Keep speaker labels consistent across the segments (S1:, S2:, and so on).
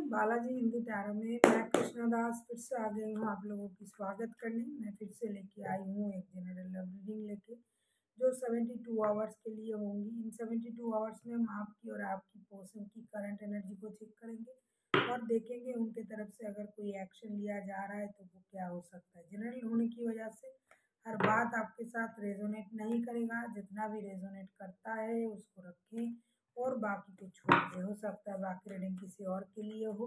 S1: Balaji Hindi tarot में मैं कृष्णा दास फिर से आ गई हूँ आप लोगों की स्वागत करने। मैं फिर से लेके आई हूँ एक जनरल लव रीडिंग लेके, जो 72 आवर्स के लिए होंगी। इन 72 आवर्स में हम आपकी और आपकी पर्सन की करंट एनर्जी को चेक करेंगे और देखेंगे उनके तरफ से अगर कोई एक्शन लिया जा रहा है तो वो क्या हो सकता है। जनरल होने की वजह से हर बात आपके साथ रेजोनेट नहीं करेगा, जितना भी रेजोनेट करता है उसको रखें और बाकी को छोड़ दे। हो सकता है बाकी रीडिंग किसी और के लिए हो।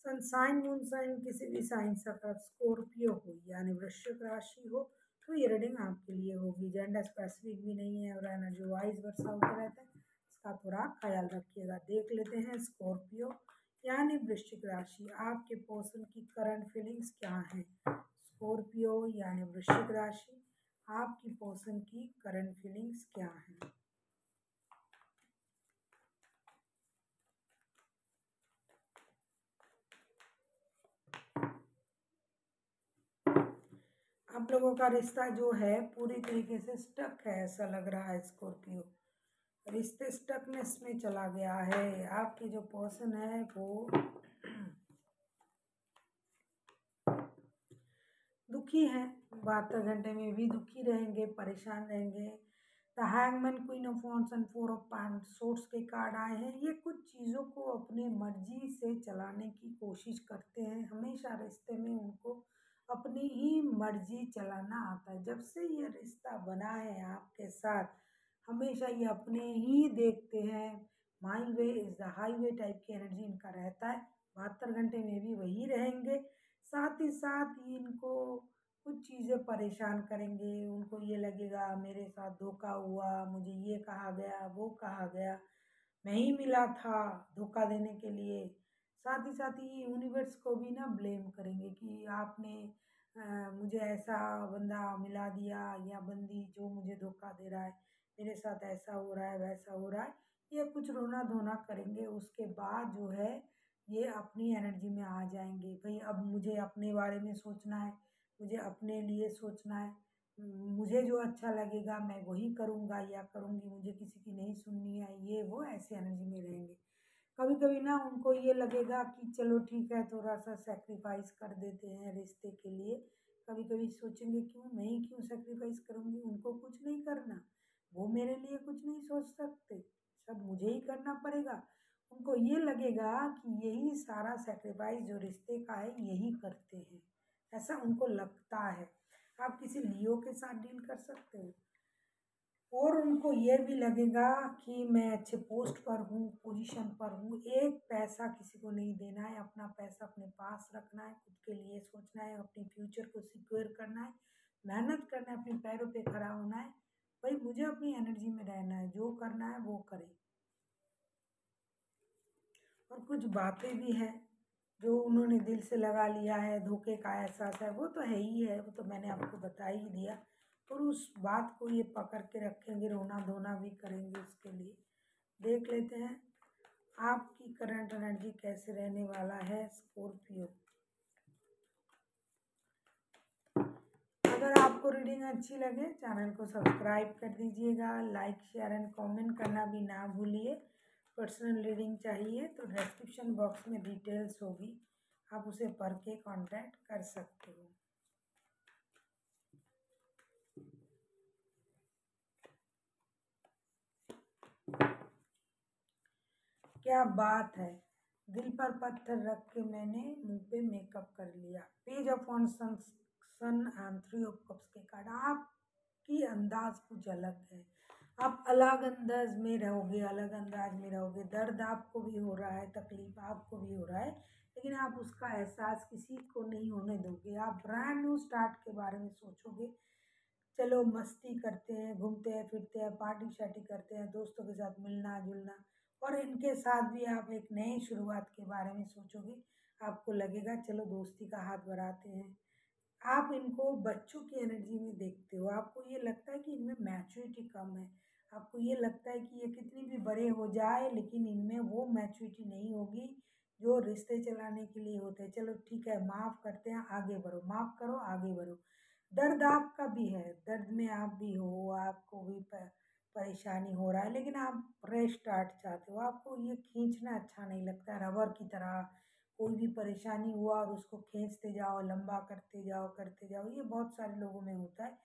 S1: सन साइन मून साइन किसी भी साइन से अगर स्कॉर्पियो हो यानी वृश्चिक राशि हो तो ये रीडिंग आपके लिए होगी। जेंडर स्पेसिफिक भी नहीं है और एनर्जी वाइज वर्षा होता रहता है, इसका थोड़ा ख्याल रखिएगा। देख लेते हैं स्कॉर्पियो यानी वृश्चिक राशि, आपके पर्सन की करंट फीलिंग्स क्या है। स्कॉर्पियो यानी वृश्चिक राशि, आपकी पर्सन की करंट फीलिंग्स क्या है। आप लोगों का रिश्ता जो है पूरी तरीके से स्टक है, ऐसा लग रहा है। स्कॉर्पियो रिश्ते स्टकनेस में चला गया है। आपकी जो पर्सन है वो दुखी है, 72 घंटे में भी दुखी रहेंगे, परेशान रहेंगे। The hangman, queen of wands and 4 of swords के कार्ड आए हैं। ये कुछ चीज़ों को अपनी मर्जी से चलाने की कोशिश करते हैं। हमेशा रिश्ते में उनको अपनी ही मर्जी चलाना आता है। जब से ये रिश्ता बना है आपके साथ, हमेशा ये अपने ही देखते हैं। My way is the highway type की एनर्जी इनका रहता है। 72 घंटे में भी वही रहेंगे। साथ ही साथ इनको कुछ चीज़ें परेशान करेंगे। उनको ये लगेगा मेरे साथ धोखा हुआ, मुझे ये कहा गया, वो कहा गया, मैं ही मिला था धोखा देने के लिए। साथ ही यूनिवर्स को भी ना ब्लेम करेंगे कि आपने मुझे ऐसा बंदा मिला दिया या बंदी जो मुझे धोखा दे रहा है, मेरे साथ ऐसा हो रहा है वैसा हो रहा है। ये कुछ रोना धोना करेंगे। उसके बाद जो है ये अपनी एनर्जी में आ जाएंगे। भाई अब मुझे अपने बारे में सोचना है, मुझे अपने लिए सोचना है, मुझे जो अच्छा लगेगा मैं वही करूँगा या करूँगी, मुझे किसी की नहीं सुननी है। ये वो ऐसे एनर्जी में रहेंगे। कभी कभी ना उनको ये लगेगा कि चलो ठीक है थोड़ा सा सेक्रीफाइस कर देते हैं रिश्ते के लिए। कभी कभी सोचेंगे क्यों, मैं ही क्यों सेक्रीफाइस करूँगी, उनको कुछ नहीं करना, वो मेरे लिए कुछ नहीं सोच सकते, सब मुझे ही करना पड़ेगा। उनको ये लगेगा कि यही सारा सेक्रीफाइस जो रिश्ते का है यही करते हैं, ऐसा उनको लगता है। आप किसी लियो के साथ डील कर सकते हो और उनको ये भी लगेगा कि मैं अच्छे पोस्ट पर हूँ, पोजीशन पर हूँ। एक पैसा किसी को नहीं देना है, अपना पैसा अपने पास रखना है, खुद के लिए सोचना है, अपने फ्यूचर को सिक्योर करना है, मेहनत करना है, अपने पैरों पे खड़ा होना है। भाई मुझे अपनी एनर्जी में रहना है, जो करना है वो करे। और कुछ बातें भी हैं जो उन्होंने दिल से लगा लिया है, धोखे का एहसास है, वो तो है ही है, वो तो मैंने आपको बता ही दिया। और उस बात को ये पकड़ के रखेंगे, रोना धोना भी करेंगे उसके लिए। देख लेते हैं आपकी करंट एनर्जी कैसे रहने वाला है स्कॉर्पियो। अगर आपको रीडिंग अच्छी लगे चैनल को सब्सक्राइब कर दीजिएगा, लाइक शेयर एंड कमेंट करना भी ना भूलिए। पर्सनल रीडिंग चाहिए तो डिस्क्रिप्शन बॉक्स में डिटेल्स होगी, आप उसे पढ़ के कांटेक्ट कर सकते हो। क्या बात है, दिल पर पत्थर रख के मैंने मुंह पे मेकअप कर लिया। पेज ऑफ वन सन एंड 3 ऑफ कप्स के कार्ड। आपकी अंदाज कुछ अलग है, आप अलग अंदाज में रहोगे, अलग अंदाज में रहोगे। दर्द आपको भी हो रहा है, तकलीफ आपको भी हो रहा है, लेकिन आप उसका एहसास किसी को नहीं होने दोगे। आप ब्रांड न्यू स्टार्ट के बारे में सोचोगे। चलो मस्ती करते हैं, घूमते हैं फिरते हैं, पार्टी शार्टी करते हैं, दोस्तों के साथ मिलना जुलना, और इनके साथ भी आप एक नई शुरुआत के बारे में सोचोगे। आपको लगेगा चलो दोस्ती का हाथ बढ़ाते हैं। आप इनको बच्चों की एनर्जी में देखते हो। आपको ये लगता है कि इनमें मैच्योरिटी कम है। आपको ये लगता है कि ये कितनी भी बड़े हो जाए लेकिन इनमें वो मैच्योरिटी नहीं होगी जो रिश्ते चलाने के लिए होते हैं। चलो ठीक है, माफ़ करते हैं, आगे बढ़ो, माफ़ करो, आगे बढ़ो। दर्द आपका भी है, दर्द में आप भी हो, आपको भी परेशानी हो रहा है, लेकिन आप रीस्टार्ट चाहते हो। आपको ये खींचना अच्छा नहीं लगता, रबर की तरह कोई भी परेशानी हुआ और उसको खींचते जाओ, लंबा करते जाओ, ये बहुत सारे लोगों में होता है।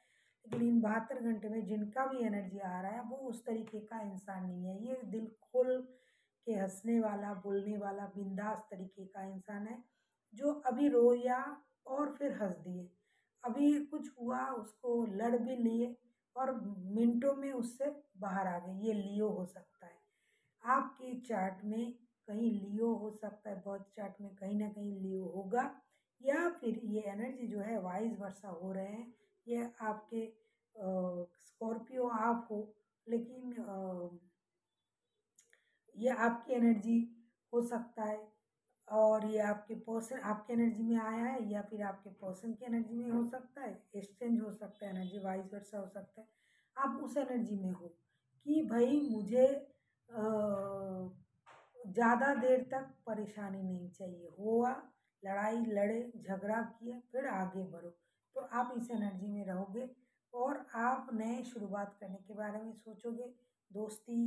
S1: लेकिन इन 72 घंटे में जिनका भी एनर्जी आ रहा है वो उस तरीके का इंसान नहीं है। ये दिल खोल के हंसने वाला, बोलने वाला, बिंदास तरीके का इंसान है, जो अभी रोया और फिर हंस दिए, अभी कुछ हुआ उसको लड़ भी लिए और मिनटों में उससे बाहर आ गए। ये लियो हो सकता है आपके चार्ट में, कहीं लियो हो सकता है, बहुत चार्ट में कहीं ना कहीं लियो होगा, या फिर ये एनर्जी जो है वाइस वर्सा हो रहे हैं। ये आपके स्कॉर्पियो आप हो, लेकिन ये आपकी एनर्जी हो सकता है, और ये आपके पर्सन आपके एनर्जी में आया है, या फिर आपके पर्सन की एनर्जी में हो सकता है। एक्सचेंज हो सकता है, एनर्जी वाइस वर्सा हो सकता है। आप उस एनर्जी में हो कि भाई मुझे ज़्यादा देर तक परेशानी नहीं चाहिए, हुआ लड़ाई लड़े झगड़ा किए फिर आगे बढ़ो, तो आप इस एनर्जी में रहोगे और आप नए शुरुआत करने के बारे में सोचोगे। दोस्ती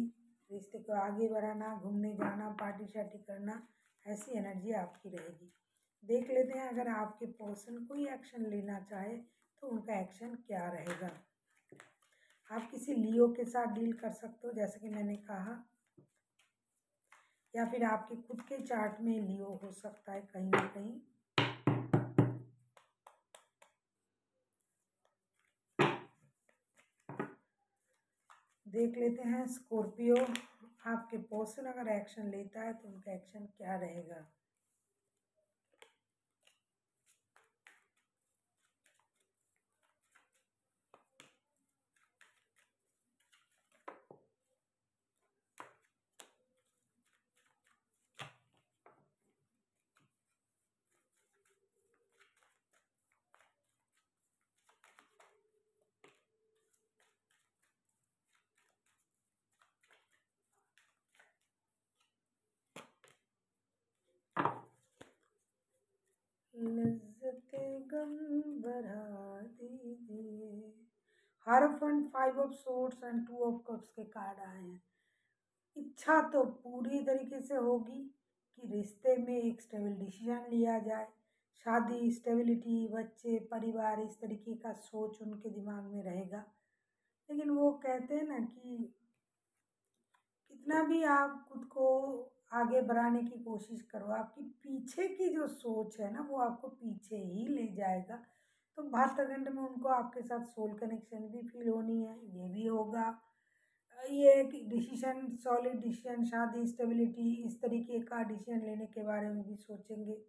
S1: रिश्ते को आगे बढ़ाना, घूमने जाना, पार्टी शार्टी करना, ऐसी एनर्जी आपकी रहेगी। देख लेते हैं अगर आपके पर्सन कोई एक्शन लेना चाहे तो उनका एक्शन क्या रहेगा। आप किसी लियो के साथ डील कर सकते हो जैसे कि मैंने कहा, या फिर आपके खुद के चार्ट में लियो हो सकता है कहीं ना कहीं। देख लेते हैं स्कॉर्पियो, आपके पर्सन अगर एक्शन लेता है तो उनका एक्शन क्या रहेगा। लज्जते गम बढ़ा दीजिए। Hierophant, 5 of swords and 2 of cups के कार्ड आए हैं। इच्छा तो पूरी तरीके से होगी कि रिश्ते में एक स्टेबल डिसीजन लिया जाए, शादी, स्टेबिलिटी, बच्चे, परिवार, इस तरीके का सोच उनके दिमाग में रहेगा। लेकिन वो कहते हैं ना कि कितना भी आप खुद को आगे बढ़ाने की कोशिश करो, आपकी पीछे की जो सोच है ना वो आपको पीछे ही ले जाएगा। तो 72 घंटे में उनको आपके साथ सोल कनेक्शन भी फील होनी है, ये भी होगा। ये एक डिसीजन, सॉलिड डिसीजन, शादी, स्टेबिलिटी, इस तरीके का डिसीजन लेने के बारे में भी सोचेंगे।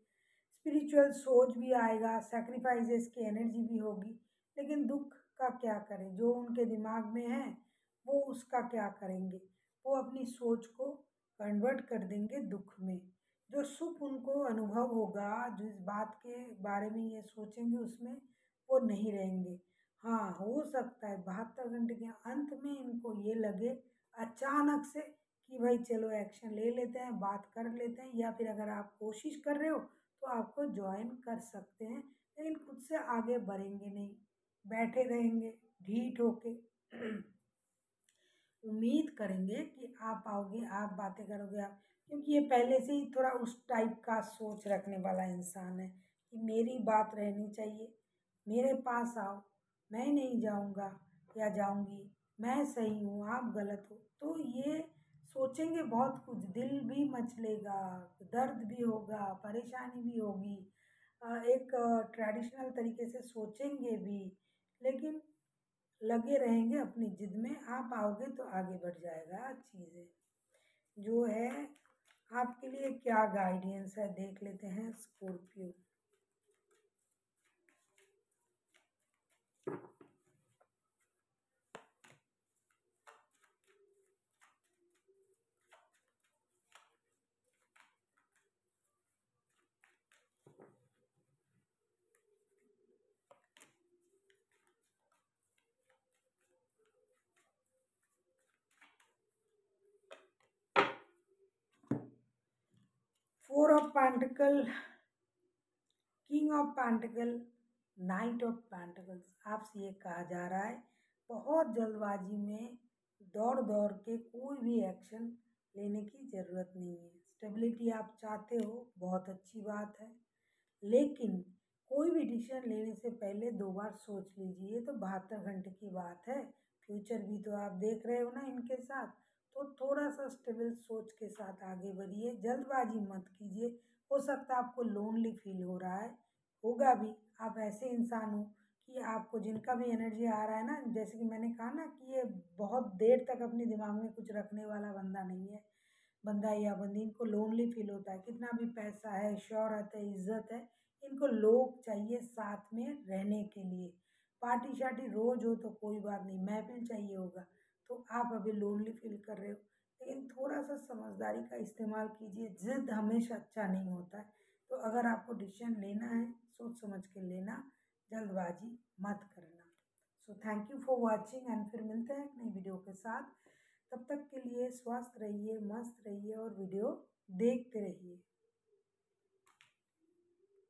S1: स्पिरिचुअल सोच भी आएगा, सैक्रिफाइसेस की एनर्जी भी होगी। लेकिन दुख का क्या करें, जो उनके दिमाग में है वो उसका क्या करेंगे। वो अपनी सोच को कन्वर्ट कर देंगे दुख में। जो सुख उनको अनुभव होगा, जिस बात के बारे में ये सोचेंगे उसमें वो नहीं रहेंगे। हाँ, हो सकता है 72 घंटे के अंत में इनको ये लगे अचानक से कि भाई चलो एक्शन ले लेते हैं, बात कर लेते हैं, या फिर अगर आप कोशिश कर रहे हो तो आपको ज्वाइन कर सकते हैं। लेकिन खुद से आगे बढ़ेंगे नहीं, बैठे रहेंगे ढीठ होके। उम्मीद करेंगे कि आप आओगे, आप बातें करोगे, आप, क्योंकि ये पहले से ही थोड़ा उस टाइप का सोच रखने वाला इंसान है कि मेरी बात रहनी चाहिए, मेरे पास आओ, मैं नहीं जाऊंगा या जाऊंगी, मैं सही हूँ आप गलत हो। तो ये सोचेंगे बहुत कुछ, दिल भी मचलेगा, दर्द भी होगा, परेशानी भी होगी, एक ट्रेडिशनल तरीके से सोचेंगे भी, लेकिन लगे रहेंगे अपनी जिद में। आप आओगे तो आगे बढ़ जाएगा चीज़ें। जो है आपके लिए क्या गाइडेंस है देख लेते हैं Scorpio. 4 of pentacle, king of pentacle, night of pentacles. आपसे ये कहा जा रहा है बहुत जल्दबाजी में दौड़ दौड़ के कोई भी एक्शन लेने की ज़रूरत नहीं है। स्टेबिलिटी आप चाहते हो, बहुत अच्छी बात है, लेकिन कोई भी डिसीजन लेने से पहले 2 बार सोच लीजिए। ये तो 72 घंटे की बात है, फ्यूचर भी तो आप देख रहे हो ना इनके साथ, तो थोड़ा-सा स्टेबल सोच के साथ आगे बढ़िए, जल्दबाजी मत कीजिए। हो सकता है आपको लोनली फील हो रहा है, होगा भी, आप ऐसे इंसान हो कि आपको जिनका भी एनर्जी आ रहा है ना, जैसे कि मैंने कहा ना कि ये बहुत देर तक अपने दिमाग में कुछ रखने वाला बंदा नहीं है, बंदा या बंदी, इनको लोनली फील होता है, कितना भी पैसा है, शोहरत है, इज्जत है, इनको लोग चाहिए साथ में रहने के लिए। पार्टी शार्टी रोज हो तो कोई बात नहीं, महफिल चाहिए होगा, तो आप अभी लोनली फील कर रहे हो, लेकिन थोड़ा सा समझदारी का इस्तेमाल कीजिए। जिद हमेशा अच्छा नहीं होता है, तो अगर आपको डिसीजन लेना है सोच समझ के लेना, जल्दबाजी मत करना। So thank you for watching, and फिर मिलते हैं एक नई वीडियो के साथ। तब तक के लिए स्वस्थ रहिए, मस्त रहिए और वीडियो देखते रहिए।